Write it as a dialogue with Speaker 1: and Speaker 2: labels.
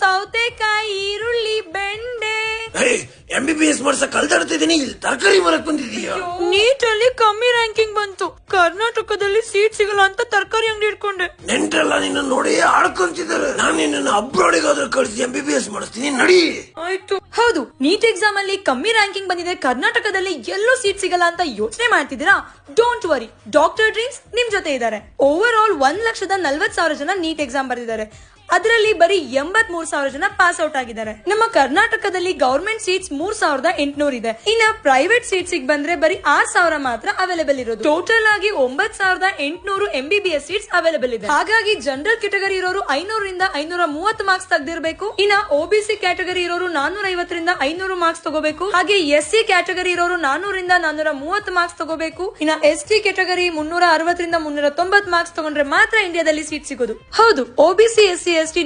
Speaker 1: ಸೌತೆಕಾಯಿ, ಈರುಳ್ಳಿ, ಬೆಂಡೆ.
Speaker 2: MBBS ಮಾಡ್ಸ ಕಲ್ತಾಡ್ತಿದ್ದೀನಿ, ಇಲ್ಲಿ ತರಕಾರಿ ಮರಕ್ ಬಂದಿದೀಯ.
Speaker 1: ನೀಟ್ ಅಲ್ಲಿ ಕಮ್ಮಿ ರ್ಯಾಂಕಿಂಗ್ ಬಂತು. ಕರ್ನಾಟಕದಲ್ಲಿ ಸೀಟ್ ಸಿಗಲ್ಲ ಅಂತ ತರಕಾರಿ ಅಂಗಡಿ ಇಟ್ಕೊಂಡೆ.
Speaker 2: ನೆಂಟ್ರೆಲ್ಲ ನಿನ್ನ ನೋಡಿ ಆಡ್ಕೊಂತಿದ್ದಾರೆ. ನಾನು ನಿನ್ನ ಅಬ್ರಾಡಿಗಾದ್ರೂ ಕಳಿಸಿ MBBS ಮಾಡಿಸ್ತೀನಿ, ನಡಿ.
Speaker 1: ಆಯ್ತು. ಹೌದು, ನೀಟ್ ಎಕ್ಸಾಮ್ ಅಲ್ಲಿ ಕಮ್ಮಿ ರ್ಯಾಂಕಿಂಗ್ ಬಂದಿದೆ, ಕರ್ನಾಟಕದಲ್ಲಿ ಎಲ್ಲೂ ಸೀಟ್ ಸಿಗಲ್ಲ ಅಂತ ಯೋಚನೆ ಮಾಡ್ತಿದ್ದೀರಾ? ಡೋಂಟ್ ವರಿ, ಡಾಕ್ಟರ್ ಡ್ರೀಮ್ಸ್ ನಿಮ್ ಜೊತೆ ಇದ್ದಾರೆ. ಓವರ್ ಆಲ್ 1,40,000 ಜನ ನೀಟ್ ಎಕ್ಸಾಮ್ ಬರೆದಿದ್ದಾರೆ. ಅದರಲ್ಲಿ ಬರೀ 83,000 ಜನ ಪಾಸ್ ಔಟ್ ಆಗಿದ್ದಾರೆ. ನಮ್ಮ ಕರ್ನಾಟಕದಲ್ಲಿ ಗವರ್ಮೆಂಟ್ ಸೀಟ್ಸ್ 3,800 ಇದೆ. ಇನ್ನ ಪ್ರೈವೇಟ್ ಸೀಟ್ಸ್ ಬಂದ್ರೆ ಬರೀ 6,000 ಮಾತ್ರ ಅವೈಲೇಬಲ್ ಇರೋದು. ಟೋಟಲ್ ಆಗಿ 9,800 MBBS ಸೀಟ್ಸ್ ಅವೈಲೇಬಲ್ ಇದೆ. ಹಾಗಾಗಿ ಜನರಲ್ ಕ್ಯಾಟಗರಿ ಇರೋರು 500 ರಿಂದ 530 ಮಾರ್ಕ್ಸ್ ತೆಗೆದಿರಬೇಕು. ಇನ್ನ OBC ಕ್ಯಾಟಗರಿ ಇರೋರು 450 ರಿಂದ 500 ಮಾರ್ಕ್ಸ್ ತಗೋಬೇಕು. ಹಾಗೆ SC ಕ್ಯಾಟಗರಿ ಇರೋರು 400 ರಿಂದ 430 ಮಾರ್ಕ್ಸ್ ತಗೋಬೇಕು. ಇನ್ನ ST ಕ್ಯಾಟಗರಿ 360 ರಿಂದ 390 ಮಾರ್ಕ್ಸ್ ತಗೊಂಡ್ರೆ ಮಾತ್ರ ಇಂಡಿಯಾದಲ್ಲಿ ಸೀಟ್ ಸಿಗೋದು. ಹೌದು, OBC SC ST